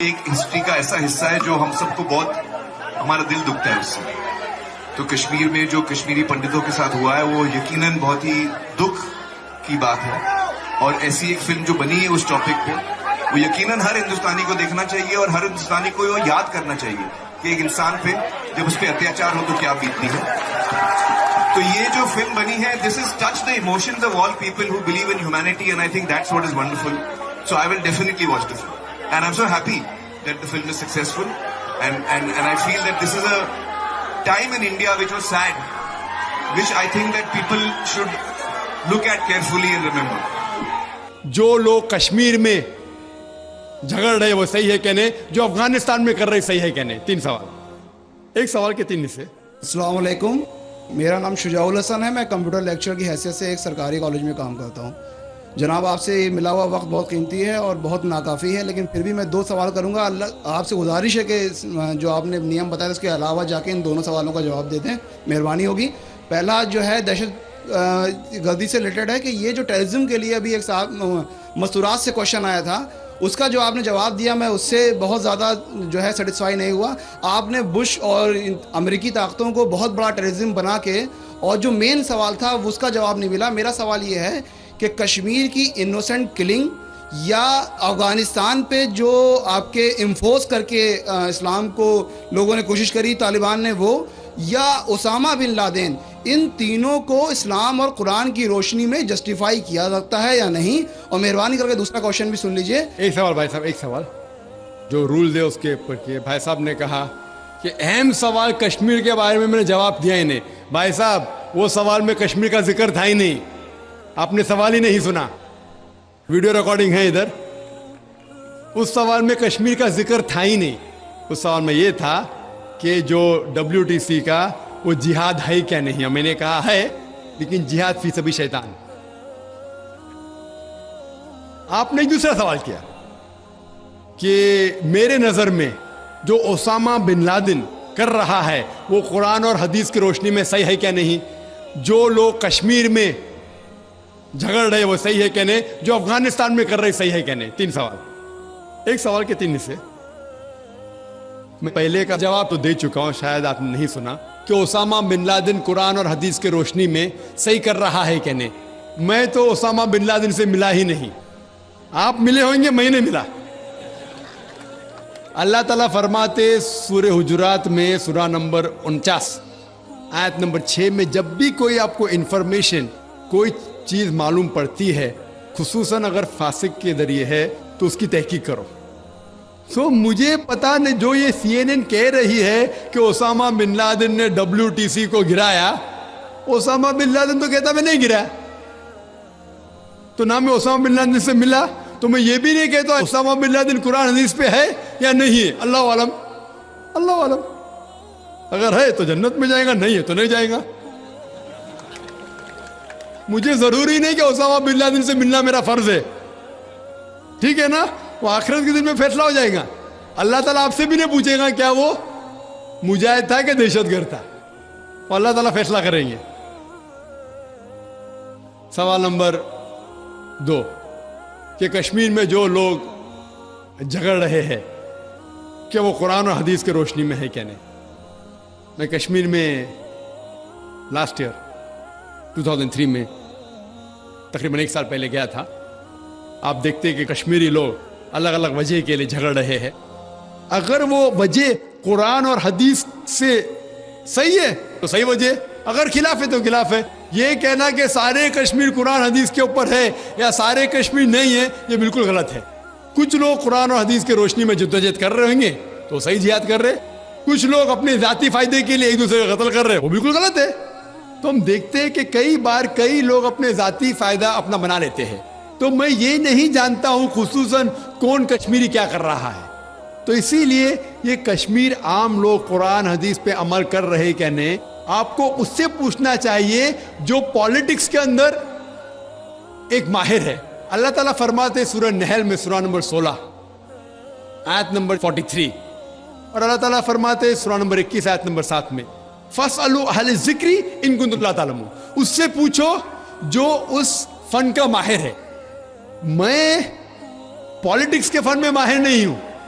ایک ہسٹری کا ایسا حصہ ہے جو ہم سب کو بہت ہمارا دل دکھتا ہے اس سے. تو کشمیر میں جو کشمیری پنڈتوں کے ساتھ ہوا ہے وہ یقیناً بہت ہی دکھ کی بات ہے, اور ایسی ایک فلم جو بنی ہے اس ٹاپک پہ وہ یقیناً ہر ہندوستانی کو دیکھنا چاہیے, اور ہر ہندوستانی کو یہ یاد کرنا چاہیے کہ ایک انسان پہ جب اس پہ اتیاچار ہو تو کیا بیتتی ہے. تو یہ جو فلم بنی ہے, this is touch the emotions of all people who believe in humanity, and I think that's what is wonderful. So I will definitely watch the film, and I am so happy that the film is successful, and I feel that this is a time in India which was sad, which I think that people should look at carefully and remember. جو لوگ کشمیر میں جھگڑ رہے وہ صحیح ہے کہنے, جو افغانستان میں کر رہے صحیح ہے کہنے. 3 سوال, ایک سوال کے 3 حصے. السلام علیکم, میرا نام شجاع الحسن ہے. میں کمپیوٹر لیکچر کی حیثیت سے ایک سرکاری کالج میں کام کرتا ہوں. جناب, آپ سے ملا ہوا وقت بہت قیمتی ہے اور بہت ناکافی ہے, لیکن پھر بھی میں 2 سوال کروں گا. آپ سے گزارش ہے کہ جو آپ نے نیم بتایا اس کے علاوہ جا کے ان دونوں سوالوں کا جواب دے دیں, مہربانی ہوگی. پہلا جو ہے دہشت گردی سے ریلیٹڈ ہے کہ یہ جو ٹیررزم کے لیے ابھی ایک صاحب مستورات سے کوشچن آیا تھا, اس کا جو آپ نے جواب دیا میں اس سے بہت زیادہ جو ہے سیٹسفائی نہیں ہوا. آپ نے بش اور امریکی طاقتوں کو بہت بڑا ٹیررزم بنا کے, اور جو مین سوال تھا اس کا جواب نہیں ملا. میرا سوال یہ ہے کہ کشمیر کی انوسنٹ کلنگ, یا افغانستان پہ جو آپ کے انفورس کر کے اسلام کو لوگوں نے کوشش کری طالبان نے, وہ, یا اسامہ بن لادن, ان تینوں کو اسلام اور قرآن کی روشنی میں جسٹیفائی کیا سکتا ہے یا نہیں؟ اور مہربانی کر کے دوسرا کوشچن بھی سن لیجئے. ایک سوال بھائی صاحب, ایک سوال جو رولز ہے اس کے اوپر کہ بھائی صاحب نے کہا کہ اہم سوال کشمیر کے بارے میں نے جواب دیا ہی نہیں. بھائی صاحب, وہ سوال میں کشمیر کا ذکر تھا ہی نہیں, آپ نے سوال ہی نہیں سنا. ویڈیو ریکارڈنگ ہے ادھر. اس سوال میں کشمیر کا ذکر تھا ہی نہیں. اس سوال میں یہ تھا کہ جو WTC کا وہ جہاد ہے کیا نہیں. میں نے کہا ہے, لیکن جہاد فی سبیل شیطان. آپ نے ایک دوسرا سوال کیا کہ میرے نظر میں جو اسامہ بن لادن کر رہا ہے وہ قرآن اور حدیث کی روشنی میں صحیح ہے کیا نہیں. جو لوگ کشمیر میں جھگڑ رہے وہ صحیح ہے کہنے, جو افغانستان میں کر رہے صحیح ہے کہنے. 3 سوال, ایک سوال کے 3 حصے. میں پہلے کا جواب تو دے چکا ہوں, شاید آپ نے نہیں سنا, کہ اسامہ بن لادن قرآن اور حدیث کی روشنی میں صحیح کر رہا ہے کہنے. میں تو اسامہ بن لادن سے ملا ہی نہیں. آپ ملے ہوئیں گے, میں نہیں ملا. اللہ تعالیٰ فرماتے سورہ حجرات میں سورہ نمبر 49 آیت نمبر 6 میں, جب بھی کوئی آپ کو انفارمیشن, کوئی چیز معلوم پڑتی ہے, خصوصاً اگر فاسق کے ذریعے ہے, تو اس کی تحقیق کرو. سو مجھے پتا نہیں, جو یہ CNN کہہ رہی ہے کہ اسامہ بن لادن نے WTC کو گرایا, اسامہ بن لادن تو کہتا میں نہیں گرایا. تو نہ میں اسامہ بن لادن سے ملا, تو میں یہ بھی نہیں کہتا اسامہ بن لادن قرآن حدیث پہ ہے یا نہیں ہے. اللہ عالم, اللہ عالم. اگر ہے تو جنت میں جائے گا, نہیں ہے تو نہیں جائے گا. مجھے ضروری نہیں کہ اسامہ بن لادن سے ملنا میرا فرض ہے, ٹھیک ہے نا. وہ آخرت کے دن میں فیصلہ ہو جائے گا. اللہ تعالیٰ آپ سے بھی نہیں پوچھے گا کیا وہ مجاہد تھا کہ دہشت گرد تھا, وہ اللہ تعالیٰ فیصلہ کریں گے. سوال نمبر 2 کہ کشمیر میں جو لوگ جھگڑ رہے ہیں کہ وہ قرآن اور حدیث کی روشنی میں ہے کیا نہیں. میں کشمیر میں لاسٹ ایئر 2003 میں تقریباً 1 سال پہلے گیا تھا. آپ دیکھتے کہ کشمیری لوگ الگ الگ وجہ کے لیے جھگڑ رہے ہیں. اگر وہ وجہ قرآن اور حدیث سے صحیح ہے تو صحیح وجہ, اگر خلاف ہے تو خلاف ہے. یہ کہنا کہ سارے کشمیر قرآن حدیث کے اوپر ہے یا سارے کشمیر نہیں ہے, یہ بالکل غلط ہے. کچھ لوگ قرآن اور حدیث کی روشنی میں جدوجہد کر رہے ہوں گے تو صحیح جہاد کر رہے, کچھ لوگ اپنے ذاتی فائدے کے لیے ایک دوسرے کا قتل کر رہے, وہ بالکل غلط ہے. تو ہم دیکھتے ہیں کہ کئی بار کئی لوگ اپنے ذاتی فائدہ اپنا بنا لیتے ہیں. تو میں یہ نہیں جانتا ہوں خصوصاً کون کشمیری کیا کر رہا ہے. تو اسی لیے یہ کشمیر عام لوگ قرآن حدیث پہ عمل کر رہے کہ نہیں, آپ کو اس سے پوچھنا چاہیے جو پالیٹکس کے اندر ایک ماہر ہے. اللہ تعالیٰ فرماتے سورہ نحل میں سورہ نمبر 16 آیت نمبر 43, اور اللہ تعالیٰ فرماتے سورہ نمبر 21 آیت نمبر 7 میں فَاسْأَلُوا أَهْلَ الذِّكْرِ إِن كُنتُمْ لَا تَعْلَمُونَ. اس سے پوچھو جو اس فن کا ماہر ہے. میں پالیٹکس کے فن میں ماہر نہیں ہوں,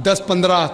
10-15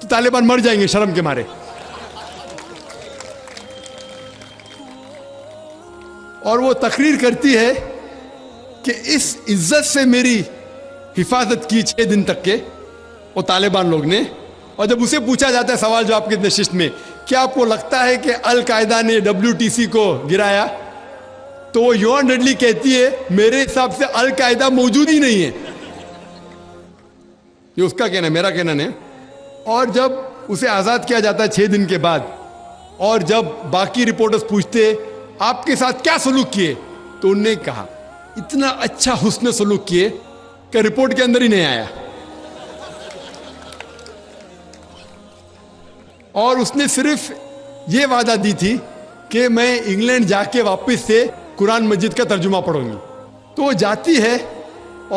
تو طالبان مر جائیں گے شرم کے مارے. اور وہ تقریر کرتی ہے کہ اس عزت سے میری حفاظت کی 6 دن تک کے وہ طالبان لوگ نے. اور جب اسے پوچھا جاتا ہے سوال جواب کی نشست میں کیا آپ کو لگتا ہے کہ القاعدہ نے WTC کو گرایا, تو وہ یوان ریڈلی کہتی ہے میرے حساب سے القاعدہ موجود ہی نہیں ہے. یہ اس کا کہنا ہے, میرا کہنا نہیں. اور جب اسے آزاد کیا جاتا ہے 6 دن کے بعد, اور جب باقی رپورٹرز پوچھتے آپ کے ساتھ کیا سلوک کیے, تو انہوں نے کہا اتنا اچھا حسن سلوک کیے کہ رپورٹ کے اندر ہی نہیں آیا. اور اس نے صرف یہ وعدہ دی تھی کہ میں انگلینڈ جا کے واپس سے قرآن مجید کا ترجمہ پڑھوں گی. تو وہ جاتی ہے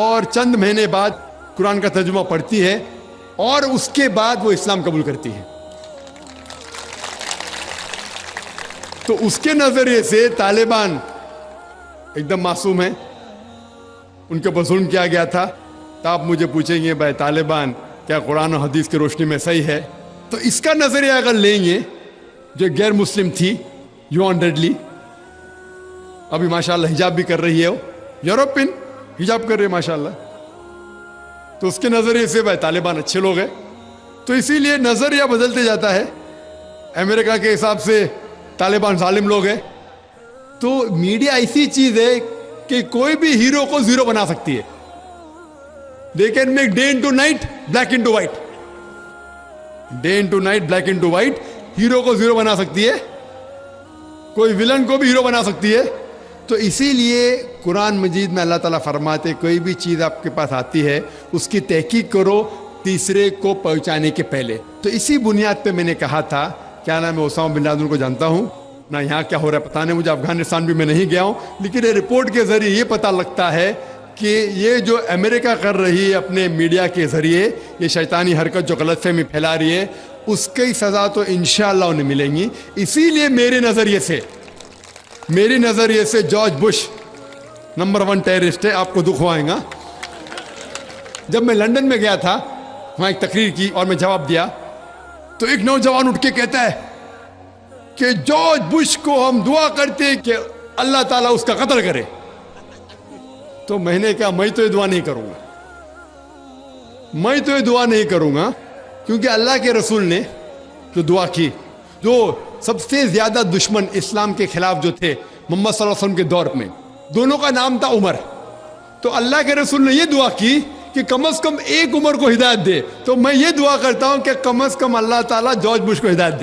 اور چند مہینے بعد قرآن کا ترجمہ پڑھتی ہے, اور اس کے بعد وہ اسلام قبول کرتی ہے. تو اس کے نظریے سے طالبان ایک دم معصوم ہیں, ان کے اوپر ظلم کیا گیا تھا. تو آپ مجھے پوچھیں گے بھائی طالبان کیا قرآن و حدیث کی روشنی میں صحیح ہے؟ تو اس کا نظریہ اگر لیں گے, جو غیر مسلم تھی یوان ریڈلی, ابھی ماشاءاللہ حجاب بھی کر رہی ہے, وہ یورپین حجاب کر رہی ہے ماشاءاللہ, تو اس کے نظریے سے بھائی طالبان اچھے لوگ ہیں. تو اسی لیے نظریہ بدلتے جاتا ہے. امریکہ کے حساب سے طالبان ظالم لوگ ہیں. تو میڈیا ایسی چیز ہے کہ کوئی بھی ہیرو کو زیرو بنا سکتی ہے. They can make day into night black into white, day into night black into white. Hero کو زیرو بنا سکتی ہے, کوئی ولن کو بھی ہیرو بنا سکتی ہے. تو اسی لیے قرآن مجید میں اللہ تعالیٰ فرماتے کوئی بھی چیز آپ کے پاس آتی ہے اس کی تحقیق کرو تیسرے کو پہنچانے کے پہلے. تو اسی بنیاد پہ میں نے کہا تھا, کیا نام ہے, اسامہ بن لادن کو جانتا ہوں نہ, یہاں کیا ہو رہا ہے پتہ نہیں مجھے, افغانستان بھی میں نہیں گیا ہوں, لیکن یہ رپورٹ کے ذریعے یہ پتہ لگتا ہے کہ یہ جو امریکہ کر رہی ہے اپنے میڈیا کے ذریعے, یہ شیطانی حرکت جو غلط فہمی پھیلا رہی ہے, اس کی سزا تو انشاءاللہ انہیں ملیں گی. اسی لیے میرے نظریے سے جارج بش نمبر 1 ٹیررسٹ ہے. آپ کو دکھ ہوائے گا. جب میں لندن میں گیا تھا, وہاں ایک تقریر کی اور میں جواب دیا, تو ایک نوجوان اٹھ کے کہتا ہے کہ جارج بش کو ہم دعا کرتے ہیں کہ اللہ تعالیٰ اس کا قتل کرے. تو میں نے کہا میں تو یہ دعا نہیں کروں گا, کیونکہ اللہ کے رسول نے جو دعا کی, جو سب سے زیادہ دشمن اسلام کے خلاف جو تھے محمد صلی اللہ علیہ وسلم کے دور میں, دونوں کا نام تھا عمر. تو اللہ کے رسول نے یہ دعا کی کہ کم از کم ایک عمر کو ہدایت دے. تو میں یہ دعا کرتا ہوں کہ کم از کم اللہ تعالیٰ جارج بش کو ہدایت دے.